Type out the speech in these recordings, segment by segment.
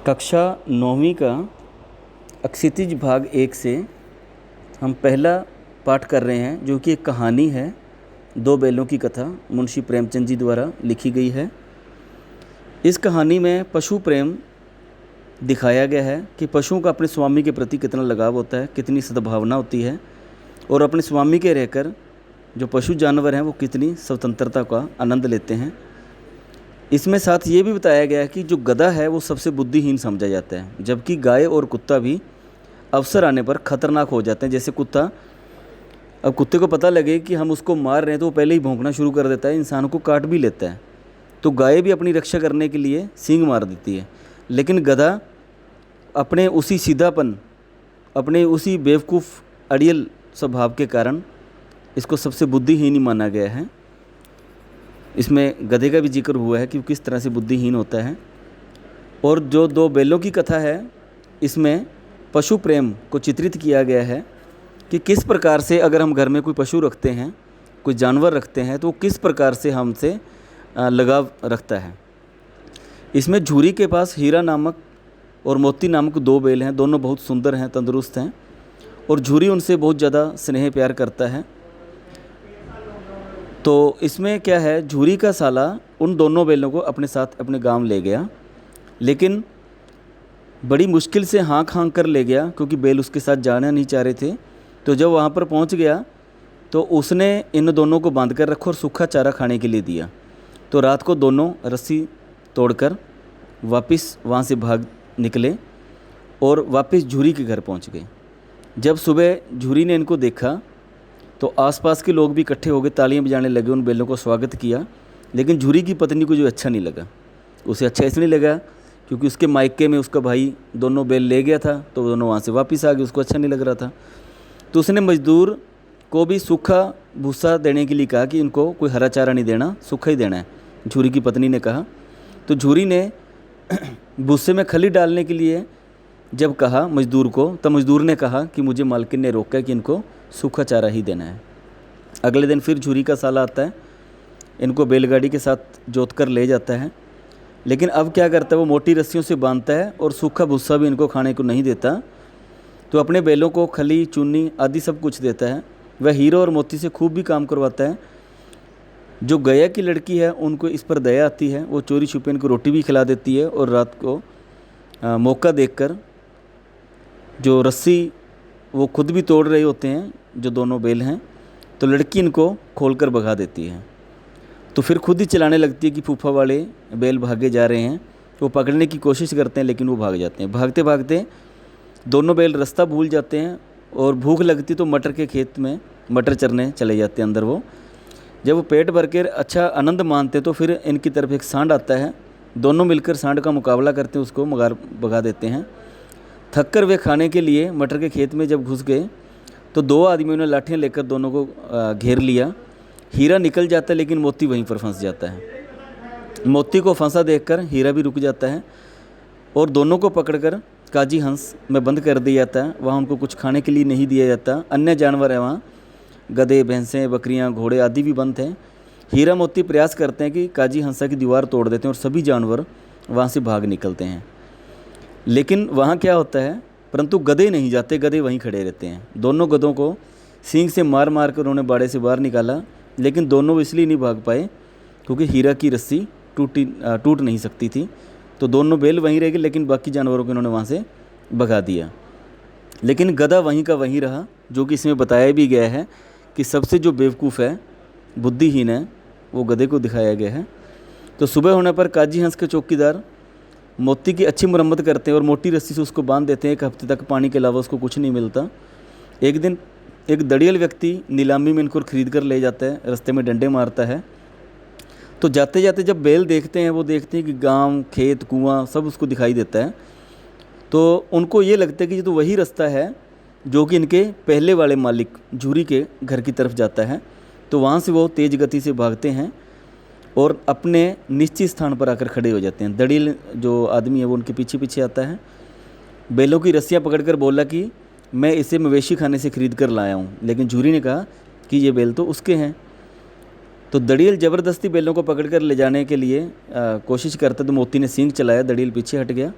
कक्षा 9वीं का क्षितिज भाग 1 से हम पहला पाठ कर रहे हैं, जो कि एक कहानी है। दो बैलों की कथा मुंशी प्रेमचंद जी द्वारा लिखी गई है। इस कहानी में पशु प्रेम दिखाया गया है कि पशुओं का अपने स्वामी के प्रति कितना लगाव होता है, कितनी सद्भावना होती है, और अपने स्वामी के रहकर जो पशु जानवर हैं वो कितनी स्वतंत्रता का आनंद लेते हैं। इसमें साथ ये भी बताया गया है कि जो गधा है वो सबसे बुद्धिहीन समझा जाता है, जबकि गाय और कुत्ता भी अवसर आने पर खतरनाक हो जाते हैं। जैसे कुत्ता, अब कुत्ते को पता लगे कि हम उसको मार रहे हैं तो वो पहले ही भौंकना शुरू कर देता है, इंसान को काट भी लेता है। तो गाय भी अपनी रक्षा करने के लिए सींग मार देती है, लेकिन गधा अपने उसी सीधापन, अपने उसी बेवकूफ़ अड़ियल स्वभाव के कारण इसको सबसे बुद्धिहीन ही माना गया है। इसमें गधे का भी जिक्र हुआ है कि वो किस तरह से बुद्धिहीन होता है। और जो दो बैलों की कथा है, इसमें पशु प्रेम को चित्रित किया गया है कि किस प्रकार से अगर हम घर में कोई पशु रखते हैं, कोई जानवर रखते हैं, तो वो किस प्रकार से हमसे लगाव रखता है। इसमें झूरी के पास हीरा नामक और मोती नामक दो बैल हैं। दोनों बहुत सुंदर हैं, तंदुरुस्त हैं, और झूरी उनसे बहुत ज़्यादा स्नेह प्यार करता है। तो इसमें क्या है, झूरी का साला उन दोनों बैलों को अपने साथ अपने गांव ले गया, लेकिन बड़ी मुश्किल से हाँक हाँक कर ले गया, क्योंकि बैल उसके साथ जाना नहीं चाह रहे थे। तो जब वहाँ पर पहुँच गया तो उसने इन दोनों को बांध कर रखा और सूखा चारा खाने के लिए दिया। तो रात को दोनों रस्सी तोड़कर वापस वहाँ से भाग निकले और वापस झूरी के घर पहुँच गए। जब सुबह झूरी ने इनको देखा तो आसपास के लोग भी इकट्ठे हो गए, तालियां बजाने लगे, उन बैलों को स्वागत किया। लेकिन झूरी की पत्नी को जो अच्छा नहीं लगा। उसे अच्छा इसलिए लगा क्योंकि उसके मायके में उसका भाई दोनों बैल ले गया था, तो दोनों वहाँ से वापस आ गए, उसको अच्छा नहीं लग रहा था। तो उसने मजदूर को भी सूखा भूसा देने के लिए कहा कि इनको कोई हरा चारा नहीं देना, सूखा ही देना है, झूरी की पत्नी ने कहा। तो झूरी ने भूसे में खली डालने के लिए जब कहा मजदूर को, तब मजदूर ने कहा कि मुझे मालकिन ने रोका है कि इनको सूखा चारा ही देना है। अगले दिन फिर झूरी का साला आता है, इनको बैलगाड़ी के साथ जोत कर ले जाता है। लेकिन अब क्या करता है, वो मोटी रस्सियों से बांधता है और सूखा भूसा भी इनको खाने को नहीं देता। तो अपने बैलों को खली, चुन्नी आदि सब कुछ देता है। वह हीरो और मोती से खूब भी काम करवाता है। जो गया की लड़की है उनको इस पर दया आती है, वो चोरी छुपे इनको रोटी भी खिला देती है। और रात को मौका देखकर जो रस्सी वो खुद भी तोड़ रहे होते हैं, जो दोनों बैल हैं, तो लड़की इनको खोलकर भगा देती है। तो फिर खुद ही चलाने लगती है कि फूफा वाले बैल भागे जा रहे हैं। वो पकड़ने की कोशिश करते हैं, लेकिन वो भाग जाते हैं। भागते भागते दोनों बैल रास्ता भूल जाते हैं और भूख लगती तो मटर के खेत में मटर चरने चले जाते हैं अंदर। वो जब वो पेट भर कर अच्छा आनंद मानते तो फिर इनकी तरफ एक सांड आता है। दोनों मिलकर सांड का मुकाबला करते हैं, उसको मगार भगा देते हैं। थक कर वे खाने के लिए मटर के खेत में जब घुस गए तो दो आदमियों ने लाठियाँ लेकर दोनों को घेर लिया। हीरा निकल जाता है, लेकिन मोती वहीं पर फंस जाता है। मोती को फंसा देखकर हीरा भी रुक जाता है और दोनों को पकड़कर काजी हंस में बंद कर दिया जाता है। वहाँ उनको कुछ खाने के लिए नहीं दिया जाता। अन्य जानवर हैं वहाँ, गधे, भैंसें, बकरियाँ, घोड़े आदि भी बंद हैं। हीरा मोती प्रयास करते हैं कि काजी हंसा की दीवार तोड़ देते हैं और सभी जानवर वहाँ से भाग निकलते हैं। लेकिन वहाँ क्या होता है, परंतु गधे नहीं जाते, गधे वहीं खड़े रहते हैं। दोनों गधों को सींग से मार मार कर उन्होंने बाड़े से बाहर निकाला, लेकिन दोनों इसलिए नहीं भाग पाए क्योंकि हीरा की रस्सी टूट नहीं सकती थी। तो दोनों बैल वहीं रह गए, लेकिन बाकी जानवरों को इन्होंने वहाँ से भगा दिया। लेकिन गधा वहीं का वहीं रहा, जो कि इसमें बताया भी गया है कि सबसे जो बेवकूफ़ है, बुद्धिहीन है, वो गधे को दिखाया गया है। तो सुबह होने पर काजी हंस के चौकीदार मोती की अच्छी मरम्मत करते हैं और मोटी रस्सी से उसको बांध देते हैं। एक हफ्ते तक पानी के अलावा उसको कुछ नहीं मिलता। एक दिन एक दड़ियल व्यक्ति नीलामी में इनको खरीद कर ले जाता है, रास्ते में डंडे मारता है। तो जाते जाते जब बैल देखते हैं, वो देखते हैं कि गांव, खेत, कुआं सब उसको दिखाई देता है। तो उनको ये लगता है कि ये तो वही रास्ता है जो कि इनके पहले वाले मालिक झूरी के घर की तरफ जाता है। तो वहाँ से वो तेज़ गति से भागते हैं और अपने निश्चित स्थान पर आकर खड़े हो जाते हैं। दड़ियल जो आदमी है वो उनके पीछे पीछे आता है। बैलों की रस्सियाँ पकड़कर बोला कि मैं इसे मवेशी खाने से खरीद कर लाया हूँ, लेकिन झूरी ने कहा कि ये बैल तो उसके हैं। तो दड़ियल ज़बरदस्ती बैलों को पकड़कर ले जाने के लिए कोशिश करता, तो मोती ने सींग चलाया, दड़ियल पीछे हट गया।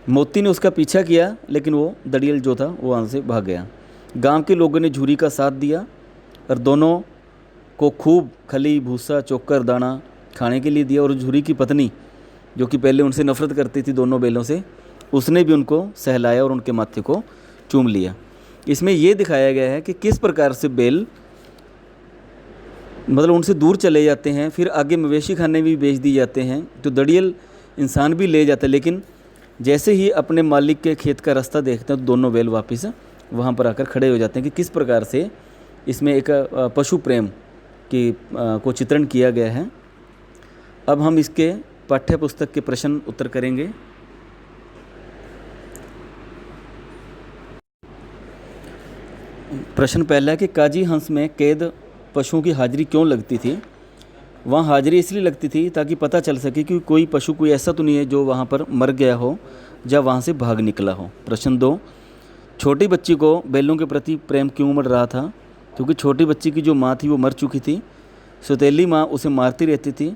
मोती ने उसका पीछा किया, लेकिन वो दड़ियल जो था वो वहाँ से भाग गया। गांव के लोगों ने झूरी का साथ दिया और दोनों को खूब खली, भूसा, चोकर, दाना खाने के लिए दिया। और झूरी की पत्नी, जो कि पहले उनसे नफरत करती थी दोनों बैलों से, उसने भी उनको सहलाया और उनके माथे को चूम लिया। इसमें ये दिखाया गया है कि किस प्रकार से बैल मतलब उनसे दूर चले जाते हैं, फिर आगे मवेशी खाने भी बेच दिए जाते हैं। तो दड़ियल इंसान भी ले जाता है, लेकिन जैसे ही अपने मालिक के खेत का रास्ता देखते हैं तो दोनों बैल वापस वहाँ पर आकर खड़े हो जाते हैं। कि किस प्रकार से इसमें एक पशु प्रेम की को चित्रण किया गया है। अब हम इसके पाठ्य पुस्तक के प्रश्न उत्तर करेंगे। प्रश्न पहला है कि काजी हंस में कैद पशुओं की हाजिरी क्यों लगती थी। वहाँ हाजिरी इसलिए लगती थी ताकि पता चल सके कि कोई पशु कोई ऐसा तो नहीं है जो वहाँ पर मर गया हो या वहाँ से भाग निकला हो। प्रश्न 2, छोटी बच्ची को बैलों के प्रति प्रेम क्यों बढ़ रहा था। क्योंकि छोटी बच्ची की जो माँ थी वो मर चुकी थी, सौतेली माँ उसे मारती रहती थी।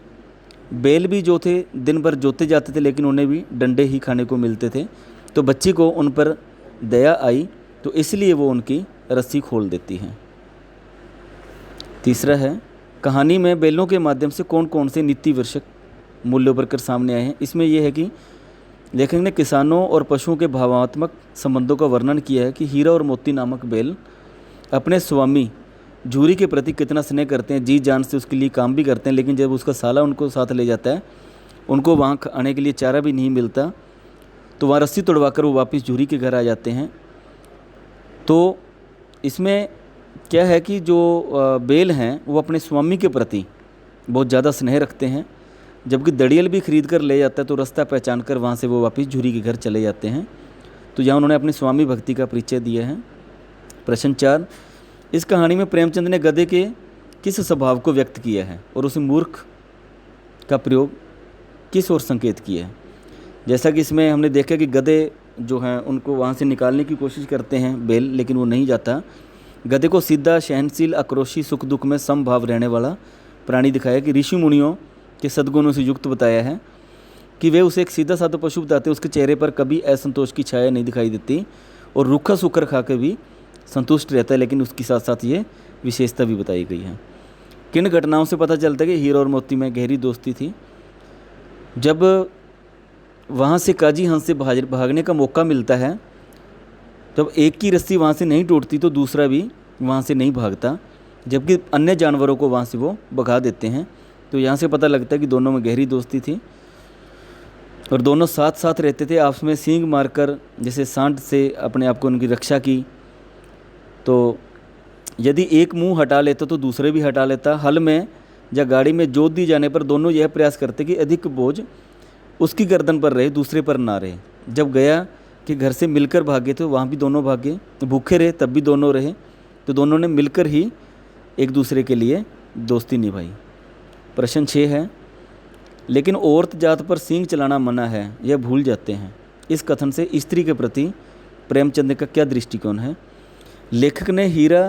बैल भी जो थे दिन भर जोते जाते थे, लेकिन उन्हें भी डंडे ही खाने को मिलते थे। तो बच्ची को उन पर दया आई, तो इसलिए वो उनकी रस्सी खोल देती हैं। तीसरा है, कहानी में बैलों के माध्यम से कौन कौन से नीतिवर्षक मूल्य उभर कर सामने आए हैं। इसमें यह है कि लेखक ने किसानों और पशुओं के भावात्मक संबंधों का वर्णन किया है कि हीरा और मोती नामक बैल अपने स्वामी झूरी के प्रति कितना स्नेह करते हैं, जी जान से उसके लिए काम भी करते हैं। लेकिन जब उसका साला उनको साथ ले जाता है, उनको वहाँ आने के लिए चारा भी नहीं मिलता, तो वहाँ रस्सी तोड़वाकर वो वापस झूरी के घर आ जाते हैं। तो इसमें क्या है कि जो बैल हैं वो अपने स्वामी के प्रति बहुत ज़्यादा स्नेह रखते हैं, जबकि दड़ियल भी खरीद कर ले जाता है तो रास्ता पहचान कर वहाँ से वो वापस झूरी के घर चले जाते हैं। तो यहाँ उन्होंने अपनी स्वामी भक्ति का परिचय दिया है। प्रश्न 4, इस कहानी में प्रेमचंद ने गधे के किस स्वभाव को व्यक्त किया है और उसे मूर्ख का प्रयोग किस ओर संकेत किया है। जैसा कि इसमें हमने देखा कि गधे जो हैं उनको वहाँ से निकालने की कोशिश करते हैं बैल, लेकिन वो नहीं जाता। गधे को सीधा, सहनशील, आक्रोशी, सुख दुख में समभाव रहने वाला प्राणी दिखाया कि ऋषि मुनियों के सद्गुणों से युक्त बताया है कि वे उसे एक सीधा साधा पशु बताते हैं। उसके चेहरे पर कभी असंतोष की छाया नहीं दिखाई देती और रूखा सूखा खा के भी संतुष्ट रहता है, लेकिन उसके साथ साथ ये विशेषता भी बताई गई है। किन घटनाओं से पता चलता है कि हीरा और मोती में गहरी दोस्ती थी। जब वहाँ से काजी हंस से भागने का मौका मिलता है, जब एक की रस्सी वहाँ से नहीं टूटती तो दूसरा भी वहाँ से नहीं भागता, जबकि अन्य जानवरों को वहाँ से वो भगा देते हैं। तो यहाँ से पता लगता है कि दोनों में गहरी दोस्ती थी और दोनों साथ साथ रहते थे, आपस में सींग मारकर जैसे सांड से अपने आप को उनकी रक्षा की। तो यदि एक मुंह हटा लेता तो दूसरे भी हटा लेता। हल में या गाड़ी में जोत दी जाने पर दोनों यह प्रयास करते कि अधिक बोझ उसकी गर्दन पर रहे, दूसरे पर ना रहे। जब गया कि घर से मिलकर भागे तो वहाँ भी दोनों भागे, भूखे रहे तब भी दोनों रहे। तो दोनों ने मिलकर ही एक दूसरे के लिए दोस्ती निभाई। प्रश्न 6 है, लेकिन औरत जात पर सींग चलाना मना है, यह भूल जाते हैं। इस कथन से स्त्री के प्रति प्रेमचंद का क्या दृष्टिकोण है। लेखक ने हीरा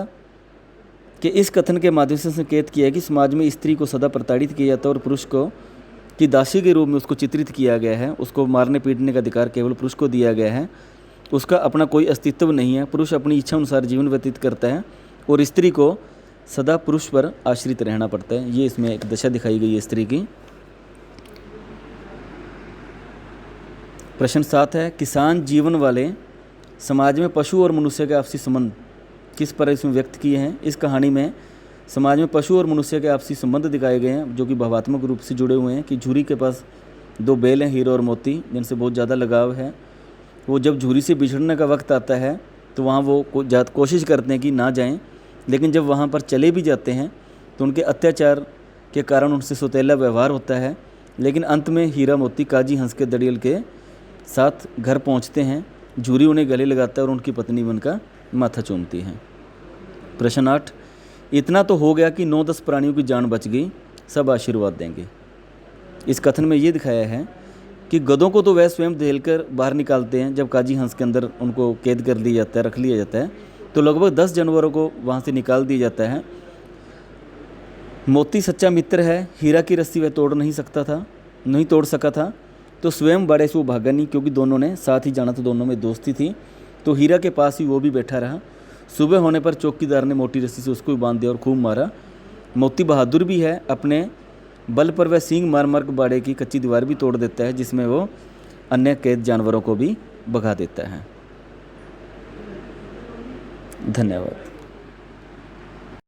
के इस कथन के माध्यम से संकेत किया है कि समाज में स्त्री को सदा प्रताड़ित किया जाता है और पुरुष को की दासी के रूप में उसको चित्रित किया गया है। उसको मारने पीटने का अधिकार केवल पुरुष को दिया गया है, उसका अपना कोई अस्तित्व नहीं है। पुरुष अपनी इच्छा अनुसार जीवन व्यतीत करता है और स्त्री को सदा पुरुष पर आश्रित रहना पड़ता है। ये इसमें एक दशा दिखाई गई है स्त्री की। प्रश्न 7 है, किसान जीवन वाले समाज में पशु और मनुष्य के आपसी संबंध किस पर इसमें व्यक्त किए हैं। इस कहानी में समाज में पशु और मनुष्य के आपसी संबंध दिखाए गए हैं, जो कि भावात्मक रूप से जुड़े हुए हैं। कि झूरी के पास 2 बैल हैं, हीरा और मोती, जिनसे बहुत ज़्यादा लगाव है। वो जब झूरी से बिछड़ने का वक्त आता है तो वहाँ वो कोशिश करते हैं कि ना जाएं, लेकिन जब वहाँ पर चले भी जाते हैं तो उनके अत्याचार के कारण उनसे सौतेला व्यवहार होता है। लेकिन अंत में हीरा मोती काजी हंस के दड़ियल के साथ घर पहुँचते हैं। झूरी उन्हें गले लगाता है और उनकी पत्नी उनका माथा चूमती है। प्रश्न 8, इतना तो हो गया कि 9-10 प्राणियों की जान बच गई, सब आशीर्वाद देंगे। इस कथन में ये दिखाया है कि गधों को तो वह स्वयं धकेलकर बाहर निकालते हैं। जब काजी हंस के अंदर उनको कैद कर लिया जाता है, रख लिया जाता है, तो लगभग 10 जानवरों को वहाँ से निकाल दिया जाता है। मोती सच्चा मित्र है, हीरा की रस्सी वह तोड़ नहीं सका था। तो स्वयं बाड़े से वो भागा नहीं, क्योंकि दोनों ने साथ ही जाना था, दोनों में दोस्ती थी। तो हीरा के पास ही वो भी बैठा रहा। सुबह होने पर चौकीदार ने मोटी रस्सी से उसको भी बांध दिया और खूब मारा। मोती बहादुर भी है, अपने बल पर वह सींग मार मार के बाड़े की कच्ची दीवार भी तोड़ देता है, जिसमें वो अन्य कैद जानवरों को भी भगा देता है। धन्यवाद।